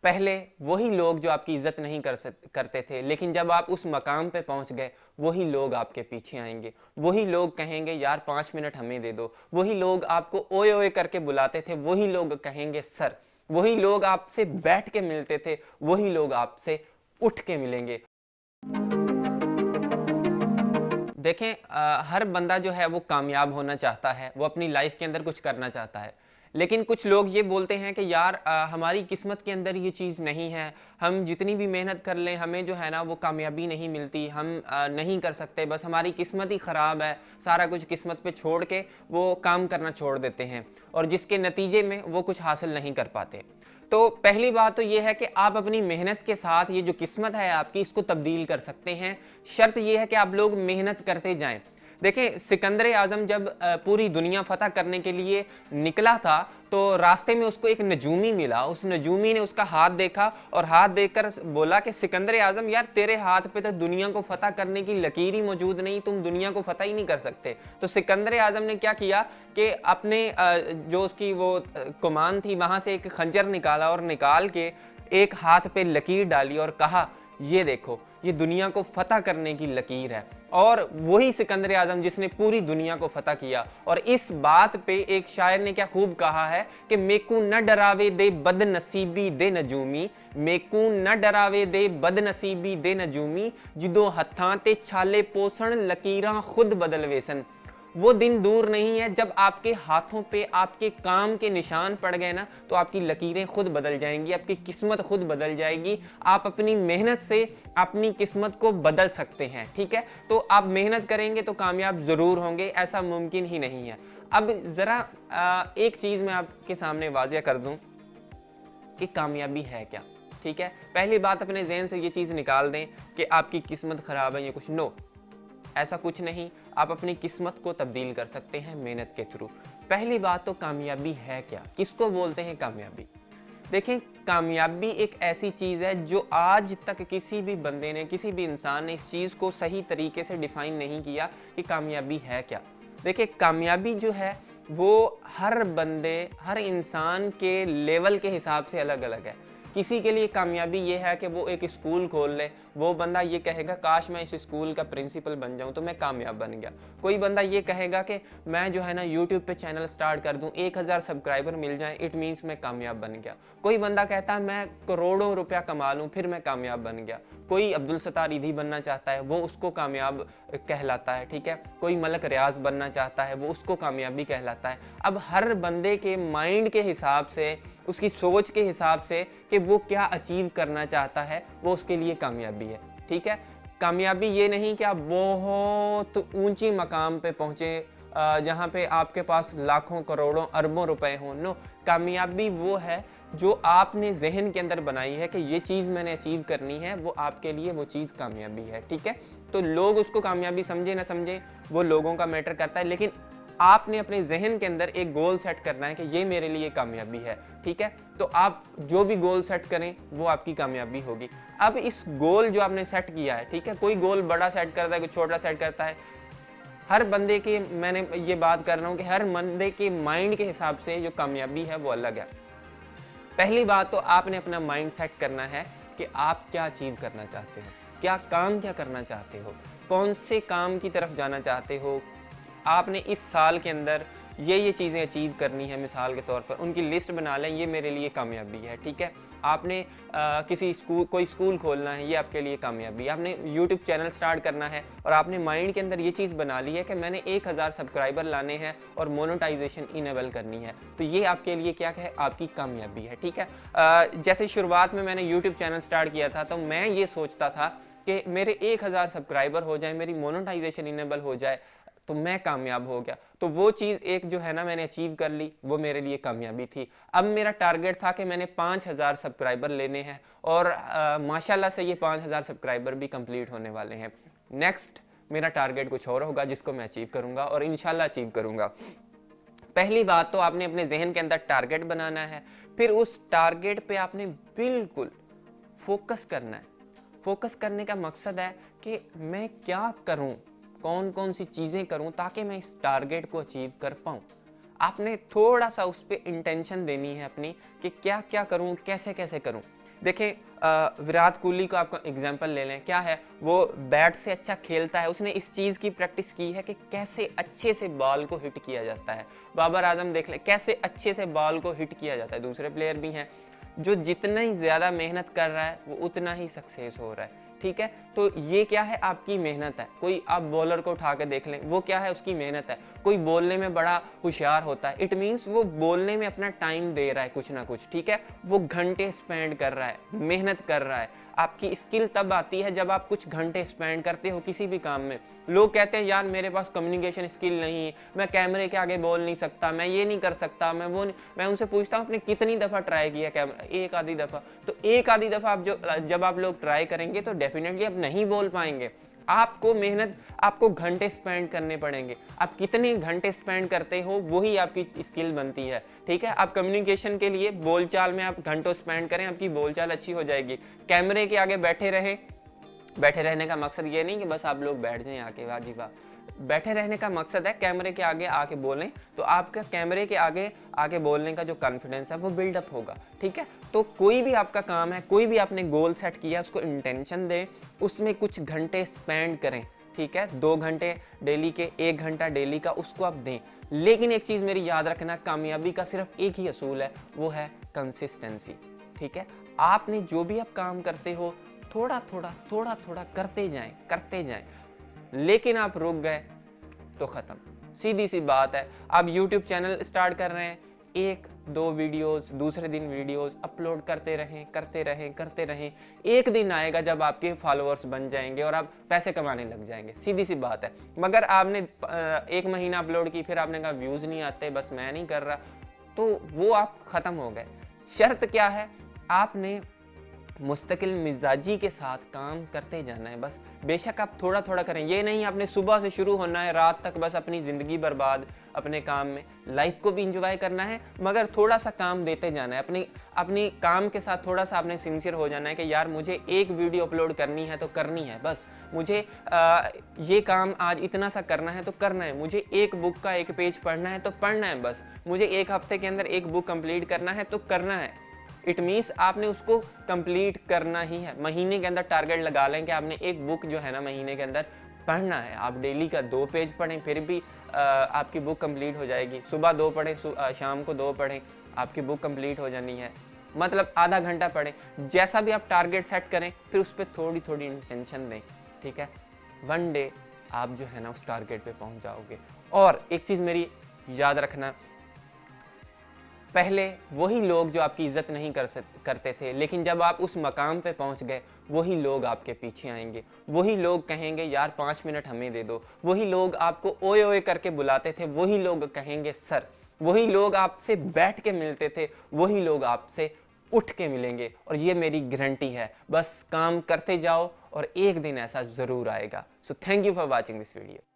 पहले वही लोग जो आपकी इज्जत नहीं करते थे, लेकिन जब आप उस मकाम पे पहुंच गए, वही लोग आपके पीछे आएंगे। वही लोग कहेंगे यार 5 मिनट हमें दे दो। वही लोग आपको ओए ओए करके बुलाते थे, वही लोग कहेंगे सर। वही लोग आपसे बैठ के मिलते थे, वही लोग आपसे उठ के मिलेंगे। देखें, हर बंदा जो है वो कामयाब होना चाहता है, वो अपनी लाइफ के अंदर कुछ करना चाहता है। लेकिन कुछ लोग ये बोलते हैं कि यार हमारी किस्मत के अंदर ये चीज़ नहीं है, हम जितनी भी मेहनत कर लें हमें जो है ना वो कामयाबी नहीं मिलती, हम नहीं कर सकते, बस हमारी किस्मत ही ख़राब है। सारा कुछ किस्मत पे छोड़ के वो काम करना छोड़ देते हैं, और जिसके नतीजे में वो कुछ हासिल नहीं कर पाते। तो पहली बात तो ये है कि आप अपनी मेहनत के साथ ये जो किस्मत है आपकी, इसको तब्दील कर सकते हैं। शर्त ये है कि आप लोग मेहनत करते जाएं। देखें, सिकंदर आजम जब पूरी दुनिया फतह करने के लिए निकला था, तो रास्ते में उसको एक नजूमी मिला। उस नजूमी ने उसका हाथ देखा और हाथ देखकर बोला कि सिकंदर आजम, यार तेरे हाथ पे तो दुनिया को फतह करने की लकीर ही मौजूद नहीं, तुम दुनिया को फतह ही नहीं कर सकते। तो सिकंदर आजम ने क्या किया कि अपने जो उसकी वो कमान थी वहां से एक खंजर निकाला, और निकाल के एक हाथ पे लकीर डाली और कहा, ये देखो, ये दुनिया को फतह करने की लकीर है। और वही सिकंदर आजम जिसने पूरी दुनिया को फतह किया। और इस बात पे एक शायर ने क्या खूब कहा है कि मेकू न डरावे दे बदनसीबी दे नजूमी, मेकू न डरावे दे बदनसीबी दे नजूमी, जिदों हत्थां ते छाले पोसण लकीरां खुद बदलवे सन। वो दिन दूर नहीं है जब आपके हाथों पे आपके काम के निशान पड़ गए ना, तो आपकी लकीरें खुद बदल जाएंगी, आपकी किस्मत खुद बदल जाएगी। आप अपनी मेहनत से अपनी किस्मत को बदल सकते हैं, ठीक है। तो आप मेहनत करेंगे तो कामयाब जरूर होंगे, ऐसा मुमकिन ही नहीं है। अब जरा एक चीज मैं आपके सामने वाज़ेह कर दूं कि कामयाबी है क्या, ठीक है। पहली बात, अपने जहन से ये चीज निकाल दें कि आपकी किस्मत खराब है या कुछ। नो, ऐसा कुछ नहीं। आप अपनी किस्मत को तब्दील कर सकते हैं मेहनत के थ्रू। पहली बात तो कामयाबी है क्या, किसको बोलते हैं कामयाबी। देखें, कामयाबी एक ऐसी चीज़ है जो आज तक किसी भी बंदे ने, किसी भी इंसान ने इस चीज़ को सही तरीके से डिफाइन नहीं किया कि कामयाबी है क्या। देखिए, कामयाबी जो है वो हर बंदे, हर इंसान के लेवल के हिसाब से अलग अलग है। किसी के लिए कामयाबी ये है कि वो एक स्कूल खोल ले, वो बंदा ये कहेगा काश मैं इस स्कूल का प्रिंसिपल बन जाऊं तो मैं कामयाब बन गया। कोई बंदा ये कहेगा कि मैं जो है ना यूट्यूब पे चैनल स्टार्ट कर दूं, 1000 सब्सक्राइबर मिल जाए, इट मीन्स मैं कामयाब बन गया। कोई बंदा कहता है मैं करोड़ों रुपया कमा लूं फिर मैं कामयाब बन गया। कोई अब्दुल सत्तार ईधी बनना चाहता है, वो उसको कामयाब कहलाता है, ठीक है। कोई मलक रियाज बनना चाहता है, वो उसको कामयाबी कहलाता है। अब हर बंदे के माइंड के हिसाब से, उसकी सोच के हिसाब से कि वो क्या अचीव करना चाहता है, वो उसके लिए कामयाबी है, ठीक है। कामयाबी ये नहीं कि आप बहुत ऊंची मकाम पे पहुंचे जहां पे आपके पास लाखों करोड़ों अरबों रुपए हों। नो, कामयाबी वो है जो आपने जहन के अंदर बनाई है कि ये चीज़ मैंने अचीव करनी है, वो आपके लिए वो चीज़ कामयाबी है, ठीक है। तो लोग उसको कामयाबी समझे ना समझे, वो लोगों का मैटर करता है, लेकिन आपने अपने जहन के अंदर एक गोल सेट करना है कि ये मेरे लिए कामयाबी है, ठीक है। तो आप जो भी गोल सेट करें वो आपकी कामयाबी होगी। अब इस गोल जो आपने सेट किया है, ठीक है, कोई गोल बड़ा सेट करता है, कोई छोटा सेट करता है। हर बंदे के, मैंने ये बात कर रहा हूँ कि हर बंदे के माइंड के हिसाब से जो कामयाबी है वो अलग है। पहली बात तो आपने अपना माइंड सेट करना है कि आप क्या अचीव करना चाहते हो, क्या काम क्या करना चाहते हो, कौन से काम की तरफ जाना चाहते हो। आपने इस साल के अंदर ये चीज़ें अचीव करनी है, मिसाल के तौर पर उनकी लिस्ट बना लें, ये मेरे लिए कामयाबी है, ठीक है। आपने किसी स्कूल, कोई स्कूल खोलना है, ये आपके लिए कामयाबी है। आपने यूट्यूब चैनल स्टार्ट करना है और आपने माइंड के अंदर ये चीज़ बना ली है कि मैंने 1000 सब्सक्राइबर लाने हैं और मोनेटाइजेशन इनेबल करनी है, तो ये आपके लिए क्या है, आपकी कामयाबी है, ठीक है। जैसे शुरुआत में मैंने यूट्यूब चैनल स्टार्ट किया था तो मैं ये सोचता था कि मेरे 1000 सब्सक्राइबर हो जाए, मेरी मोनेटाइजेशन इनेबल हो जाए तो मैं कामयाब हो गया। तो वो चीज़ एक जो है ना मैंने अचीव कर ली, वो मेरे लिए कामयाबी थी। अब मेरा टारगेट था कि मैंने 5000 सब्सक्राइबर लेने हैं और माशाल्लाह से ये 5000 सब्सक्राइबर भी कंप्लीट होने वाले हैं। नेक्स्ट मेरा टारगेट कुछ और होगा जिसको मैं अचीव करूंगा और इंशाल्लाह अचीव करूंगा। पहली बात तो आपने अपने जहन के अंदर टारगेट बनाना है, फिर उस टारगेट पे आपने बिल्कुल फोकस करना है। फोकस करने का मकसद है कि मैं क्या करूं, कौन कौन सी चीज़ें करूं ताकि मैं इस टारगेट को अचीव कर पाऊं। आपने थोड़ा सा उस पर इंटेंशन देनी है अपनी कि क्या क्या करूं, कैसे कैसे करूं। देखें विराट कोहली का आपका एग्जांपल ले लें, क्या है वो बैट से अच्छा खेलता है, उसने इस चीज़ की प्रैक्टिस की है कि कैसे अच्छे से बॉल को हिट किया जाता है। बाबर आजम देख लें कैसे अच्छे से बॉल को हिट किया जाता है। दूसरे प्लेयर भी हैं जो जितना ही ज़्यादा मेहनत कर रहा है वो उतना ही सक्सेस हो रहा है, ठीक है। तो ये क्या है, आपकी मेहनत है। कोई आप बॉलर को उठा के देख लें, वो क्या है, उसकी मेहनत है। कोई बोलने में बड़ा होशियार होता है, इट मीन्स वो बोलने में अपना टाइम दे रहा है कुछ ना कुछ, ठीक है। वो घंटे स्पेंड कर रहा है, मेहनत कर रहा है। आपकी स्किल तब आती है जब आप कुछ घंटे स्पेंड करते हो किसी भी काम में। लोग कहते हैं यार मेरे पास कम्युनिकेशन स्किल नहीं है, मैं कैमरे के आगे बोल नहीं सकता, मैं ये नहीं कर सकता, मैं वो नहीं। मैं उनसे पूछता हूँ आपने कितनी दफ़ा ट्राई किया कैमरा? एक आधी दफ़ा। तो एक आधी दफ़ा आप जब आप लोग ट्राई करेंगे तो डेफिनेटली आप नहीं बोल पाएंगे। आपको मेहनत, आपको घंटे स्पेंड करने पड़ेंगे। आप कितने घंटे स्पेंड करते हो वही आपकी स्किल बनती है, ठीक है। आप कम्युनिकेशन के लिए बोलचाल में आप घंटों स्पेंड करें, आपकी बोलचाल अच्छी हो जाएगी। कैमरे के आगे बैठे रहें, बैठे रहने का मकसद ये नहीं कि बस आप लोग बैठ जाएं आके, वाह जी वाह। बैठे रहने का मकसद है कैमरे के आगे आके बोलें, तो आपका कैमरे के आगे आके बोलने का जो कॉन्फिडेंस है वो बिल्डअप होगा, ठीक है। तो कोई भी आपका काम है, कोई भी आपने गोल सेट किया, उसको इंटेंशन दें, उसमें कुछ घंटे स्पेंड करें, ठीक है। 2 घंटे डेली के, 1 घंटा डेली का उसको आप दें। लेकिन एक चीज़ मेरी याद रखना, कामयाबी का सिर्फ एक ही असूल है, वो है कंसिस्टेंसी, ठीक है। आपने जो भी आप काम करते हो थोड़ा थोड़ा करते जाएं, लेकिन आप रुक गए तो खत्म। सीधी सी बात है। आप YouTube चैनल स्टार्ट कर रहे हैं, 1-2 वीडियोस, दूसरे दिन वीडियोस अपलोड करते रहें। एक दिन आएगा जब आपके फॉलोअर्स बन जाएंगे और आप पैसे कमाने लग जाएंगे, सीधी सी बात है। मगर आपने 1 महीना अपलोड की, फिर आपने कहा व्यूज नहीं आते, बस मैं नहीं कर रहा, तो वो आप खत्म हो गए। शर्त क्या है, आपने मुस्तकिल मिजाजी के साथ काम करते जाना है बस। बेशक आप थोड़ा थोड़ा करें, ये नहीं आपने सुबह से शुरू होना है रात तक बस अपनी ज़िंदगी बर्बाद अपने काम में। लाइफ को भी इंजॉय करना है, मगर थोड़ा सा काम देते जाना है। अपनी काम के साथ थोड़ा सा आपने सिंसियर हो जाना है कि यार मुझे एक वीडियो अपलोड करनी है तो करनी है बस। मुझे ये काम आज इतना सा करना है तो करना है। मुझे एक बुक का 1 पेज पढ़ना है तो पढ़ना है बस। मुझे 1 हफ्ते के अंदर 1 बुक कंप्लीट करना है तो करना है। इट मीन्स आपने उसको कंप्लीट करना ही है। महीने के अंदर टारगेट लगा लें कि आपने 1 बुक जो है ना महीने के अंदर पढ़ना है। आप डेली का 2 पेज पढ़ें फिर भी आपकी बुक कंप्लीट हो जाएगी। सुबह 2 पढ़ें, शाम को 2 पढ़ें, आपकी बुक कंप्लीट हो जानी है। मतलब आधा घंटा पढ़ें। जैसा भी आप टारगेट सेट करें फिर उस पर थोड़ी थोड़ी इंटेंशन दें, ठीक है। वन डे आप जो है ना उस टारगेट पे पहुंच जाओगे। और एक चीज़ मेरी याद रखना, पहले वही लोग जो आपकी इज्जत नहीं करते थे, लेकिन जब आप उस मकाम पे पहुंच गए वही लोग आपके पीछे आएंगे। वही लोग कहेंगे यार 5 मिनट हमें दे दो। वही लोग आपको ओए ओए करके बुलाते थे, वही लोग कहेंगे सर। वही लोग आपसे बैठ के मिलते थे, वही लोग आपसे उठ के मिलेंगे। और ये मेरी गारंटी है। बस काम करते जाओ और एक दिन ऐसा ज़रूर आएगा। So thank you for watching this video.